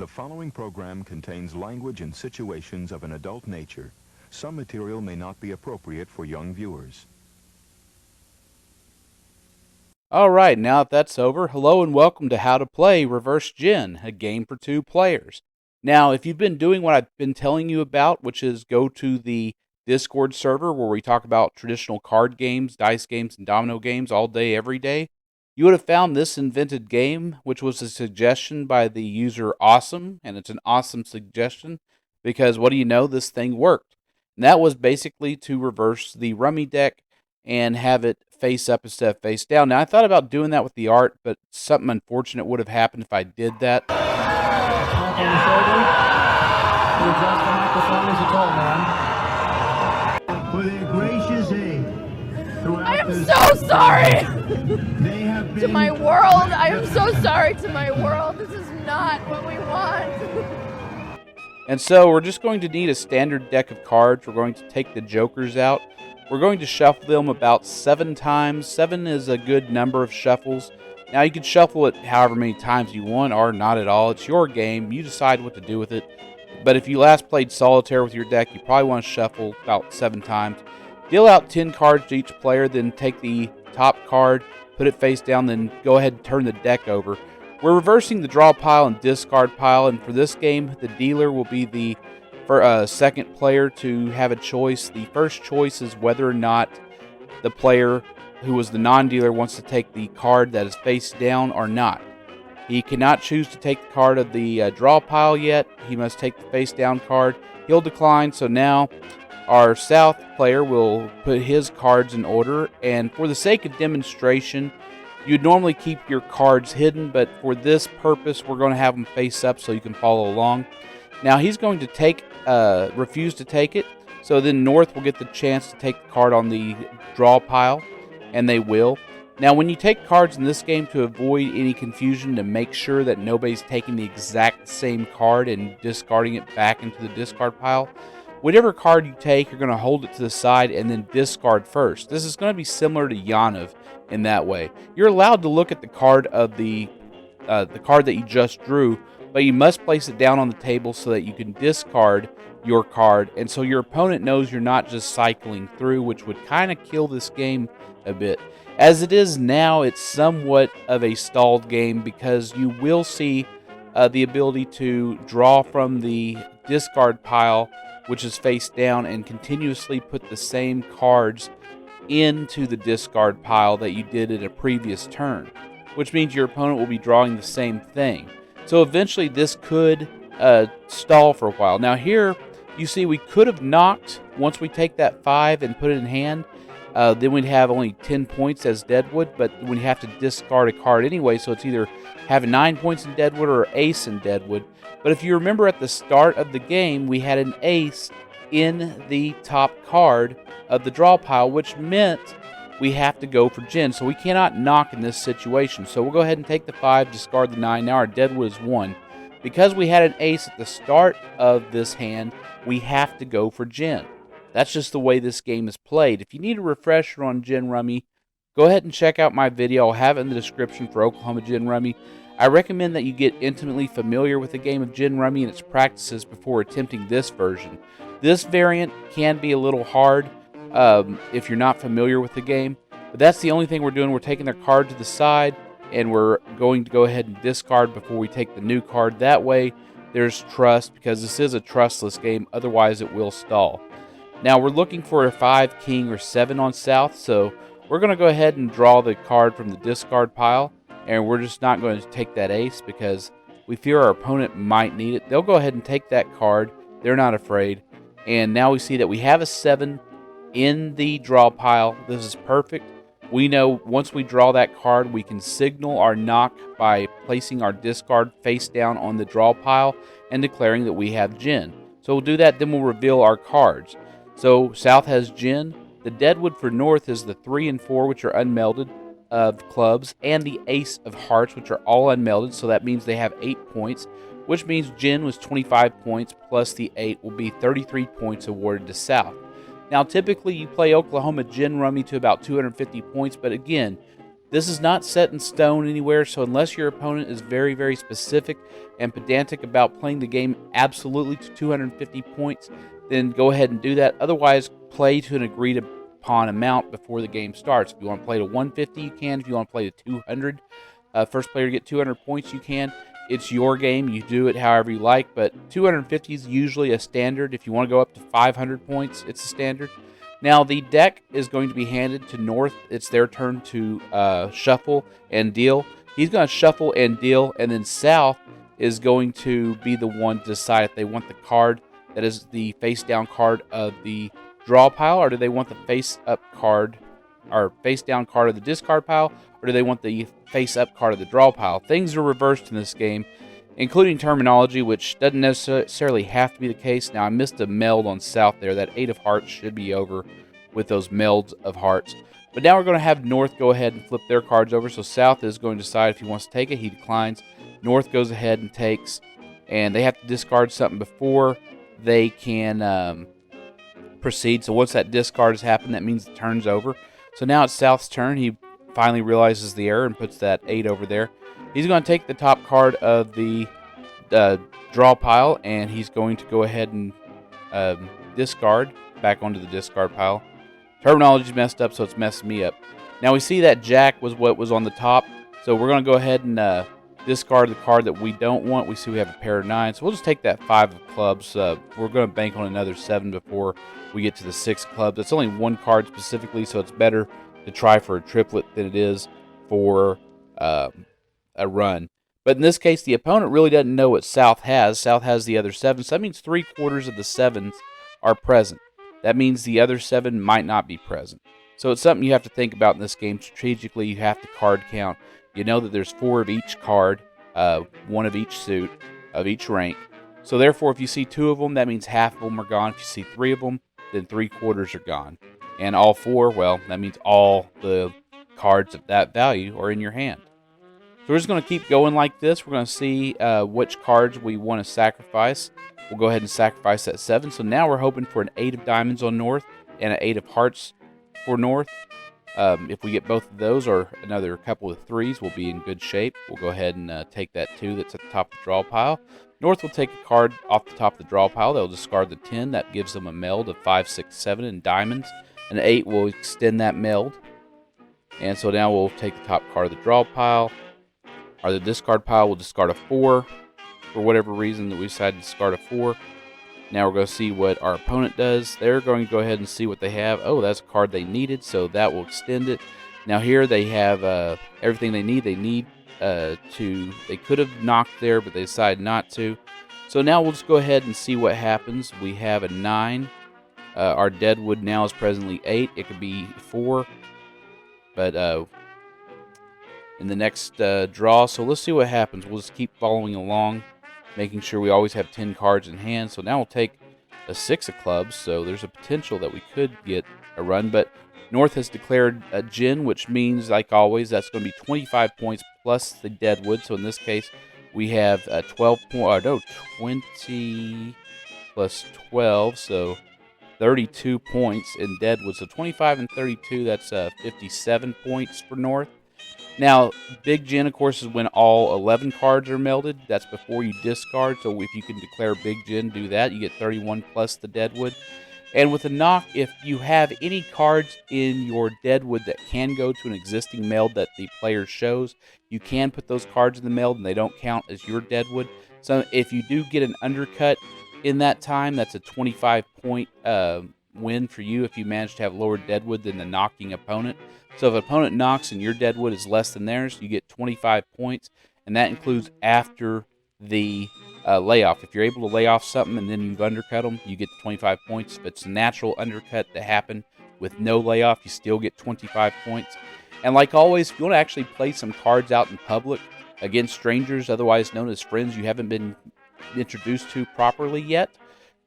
The following program contains language and situations of an adult nature. Some material may not be appropriate for young viewers. All right, now that that's over, hello and welcome to How to Play Reverse Gin, a game for 2 players. Now, if you've been doing what I've been telling you about, which is go to the Discord server where we talk about traditional card games, dice games, and domino games all day, every day, you would have found this invented game, which was a suggestion by the user Awesome, and it's an awesome suggestion because what do you know, this thing worked. And that was basically to reverse the rummy deck and have it face up instead of face down. Now, I thought about doing that with the art, but something unfortunate would have happened if I did that. I am so sorry to my world. I am so sorry to my world. This is not what we want. And so we're just going to need a standard deck of cards. We're going to take the jokers out. We're going to shuffle them about 7 times. 7 is a good number of shuffles. Now, you can shuffle it however many times you want or not at all. It's your game. You decide what to do with it. But if you last played solitaire with your deck, you probably want to shuffle about 7 times. Deal out 10 cards to each player, then take the top card, put it face down, then go ahead and turn the deck over. We're reversing the draw pile and discard pile, and for this game, the dealer will be the second player to have a choice. The first choice is whether or not the player who was the non-dealer wants to take the card that is face down or not. He cannot choose to take the card of the draw pile yet. He must take the face down card. He'll decline, so now our south player will put his cards in order, and for the sake of demonstration, you'd normally keep your cards hidden, but for this purpose, we're going to have them face up so you can follow along. Now, he's going to refuse to take it, so then North will get the chance to take the card on the draw pile, and they will. Now, when you take cards in this game, to avoid any confusion, to make sure that nobody's taking the exact same card and discarding it back into the discard pile, whatever card you take, you're going to hold it to the side and then discard first. This is going to be similar to Yanov in that way. You're allowed to look at the card of the card that you just drew, but you must place it down on the table so that you can discard your card, and so your opponent knows you're not just cycling through, which would kind of kill this game a bit. As it is now, it's somewhat of a stalled game because you will see the ability to draw from the discard pile, which is face down, and continuously put the same cards into the discard pile that you did in a previous turn, which means your opponent will be drawing the same thing. So eventually this could stall for a while. Now here, you see we could have knocked once we take that 5 and put it in hand. Then we'd have only 10 points as Deadwood, but we'd have to discard a card anyway, so it's either having 9 points in Deadwood or ace in Deadwood. But if you remember at the start of the game, we had an ace in the top card of the draw pile, which meant we have to go for gin. So we cannot knock in this situation. So we'll go ahead and take the 5, discard the 9. Now our Deadwood is 1. Because we had an ace at the start of this hand, we have to go for gin. That's just the way this game is played. If you need a refresher on Gin Rummy, go ahead and check out my video. I'll have it in the description for Oklahoma Gin Rummy. I recommend that you get intimately familiar with the game of Gin Rummy and its practices before attempting this version. This variant can be a little hard if you're not familiar with the game, but that's the only thing we're doing. We're taking their card to the side, and we're going to go ahead and discard before we take the new card. That way, there's trust, because this is a trustless game. Otherwise, it will stall. Now, we're looking for a 5, king, or 7 on south, so we're going to go ahead and draw the card from the discard pile, and we're just not going to take that ace because we fear our opponent might need it. They'll go ahead and take that card. They're not afraid. And now we see that we have a 7 in the draw pile. This is perfect. We know once we draw that card, we can signal our knock by placing our discard face down on the draw pile and declaring that we have gin. So we'll do that, then we'll reveal our cards. So South has gin. The Deadwood for North is the 3 and 4, which are unmelded, of clubs, and the Ace of Hearts, which are all unmelded, so that means they have 8 points, which means gin was 25 points, plus the 8 will be 33 points awarded to South. Now, typically you play Oklahoma Gin Rummy to about 250 points, but again, This is not set in stone anywhere, so unless your opponent is very, very specific and pedantic about playing the game absolutely to 250 points, then go ahead and do that. Otherwise, play to an agreed upon amount before the game starts. If you want to play to 150, you can. If you want to play to 200, first player to get 200 points, you can. It's your game. You do it however you like, but 250 is usually a standard. If you want to go up to 500 points, it's a standard. Now, the deck is going to be handed to North. It's their turn to shuffle and deal. He's going to shuffle and deal, and then South is going to be the one to decide if they want the card that is the face-down card of the draw pile, or do they want the face-up card, or face-down card of the discard pile, or do they want the face-up card of the draw pile? Things are reversed in this game, including terminology, which doesn't necessarily have to be the case. Now, I missed a meld on South there. That 8 of hearts should be over with those melds of hearts. But now we're going to have North go ahead and flip their cards over. So South is going to decide if he wants to take it. He declines. North goes ahead and takes. And they have to discard something before they can proceed. So once that discard has happened, that means the turn's over. So now it's South's turn. He finally realizes the error and puts that 8 over there. He's going to take the top card of the draw pile, and he's going to go ahead and discard back onto the discard pile. Terminology's messed up, so it's messing me up. Now we see that Jack was what was on the top, so we're going to go ahead and discard the card that we don't want. We see we have a pair of 9, so we'll just take that 5 of clubs. We're going to bank on another 7 before we get to the 6 clubs. It's only one card specifically, so it's better to try for a triplet than it is for a run. But in this case, the opponent really doesn't know what South has. South has the other 7, so that means 3/4 of the 7s are present. That means the other 7 might not be present. So it's something you have to think about in this game. Strategically, you have to card count. You know that there's 4 of each card, 1 of each suit, of each rank. So therefore, if you see 2 of them, that means half of them are gone. If you see 3 of them, then 3/4 are gone. And all 4, well, that means all the cards of that value are in your hand. So we're just going to keep going like this. We're going to see which cards we want to sacrifice. We'll go ahead and sacrifice that 7. So now we're hoping for an 8 of diamonds on North and an 8 of hearts for North. If we get both of those or another couple of 3s, we'll be in good shape. We'll go ahead and take that 2 that's at the top of the draw pile. North will take a card off the top of the draw pile. They'll discard the 10. That gives them a meld of 5, 6, 7 in diamonds. An 8 will extend that meld. And so now we'll take the top card of the draw pile. Or the discard pile will discard a 4. For whatever reason that we decided to discard a 4. Now we're going to see what our opponent does. They're going to go ahead and see what they have. Oh, that's a card they needed, so that will extend it. Now here they have everything they need. They need they could have knocked there, but they decided not to. So now we'll just go ahead and see what happens. We have a 9. Our deadwood now is presently 8. It could be 4, but in the next draw. So let's see what happens. We'll just keep following along, making sure we always have 10 cards in hand. So now we'll take a 6 of clubs. So there's a potential that we could get a run, but North has declared a gin, which means, like always, that's going to be 25 points plus the deadwood. So in this case, we have 20 plus 12, so 32 points in deadwood. So 25 and 32, that's 57 points for North. Now, Big Gin, of course, is when all 11 cards are melded. That's before you discard. So if you can declare Big Gin, do that. You get 31 plus the deadwood. And with a knock, if you have any cards in your deadwood that can go to an existing meld that the player shows, you can put those cards in the meld and they don't count as your deadwood. So if you do get an undercut in that time, that's a 25-point win for you if you manage to have lower deadwood than the knocking opponent. So if an opponent knocks and your deadwood is less than theirs, you get 25 points, and that includes after the layoff. If you're able to lay off something and then you've undercut them, you get 25 points. If it's a natural undercut that happened with no layoff, you still get 25 points. And like always, if you want to actually play some cards out in public against strangers, otherwise known as friends you haven't been introduced to properly yet,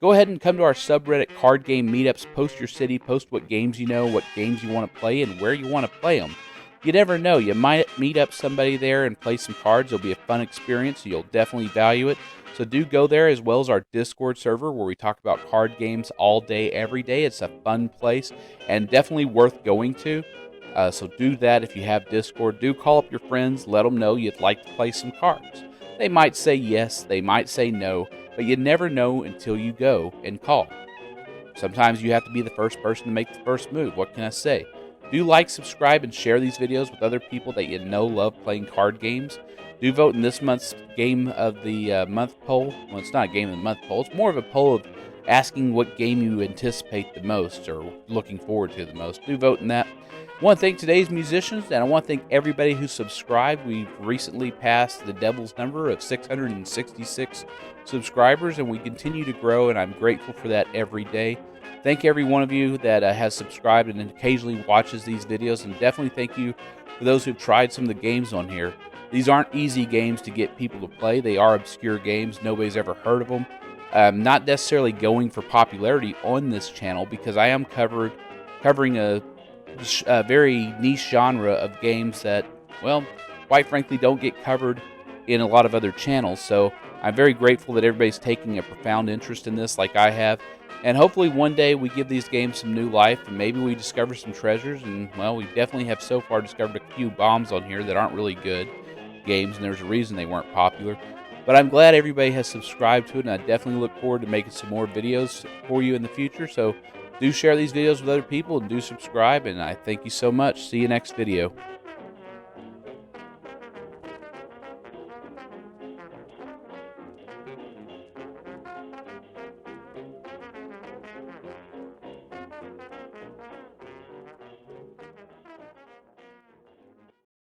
go ahead and come to our subreddit card game meetups. Post your city, post what games you know, what games you want to play, and where you want to play them. You never know. You might meet up somebody there and play some cards. It'll be a fun experience. You'll definitely value it. So do go there, as well as our Discord server where we talk about card games all day, every day. It's a fun place and definitely worth going to. So do that if you have Discord. Do call up your friends, let them know you'd like to play some cards. They might say yes, they might say no, but you never know until you go and call. Sometimes you have to be the first person to make the first move. What can I say? Do like, subscribe, and share these videos with other people that you know love playing card games. Do vote in this month's Game of the Month poll. Well, it's not a Game of the Month poll. It's more of a poll of asking what game you anticipate the most or looking forward to the most. Do vote in that. I want to thank today's musicians, and I want to thank everybody who subscribed. We've recently passed the devil's number of 666 subscribers, and we continue to grow, and I'm grateful for that every day. Thank every one of you that has subscribed and occasionally watches these videos, and definitely thank you for those who've tried some of the games on here. These aren't easy games to get people to play. They are obscure games. Nobody's ever heard of them. Not necessarily going for popularity on this channel because I am covering a very niche genre of games that, well, quite frankly, don't get covered in a lot of other channels. So I'm very grateful that everybody's taking a profound interest in this like I have. And hopefully one day we give these games some new life and maybe we discover some treasures. And, well, we definitely have so far discovered a few bombs on here that aren't really good games, and there's a reason they weren't popular. But I'm glad everybody has subscribed to it, and I definitely look forward to making some more videos for you in the future. So do share these videos with other people and do subscribe, and I thank you so much. See you next video.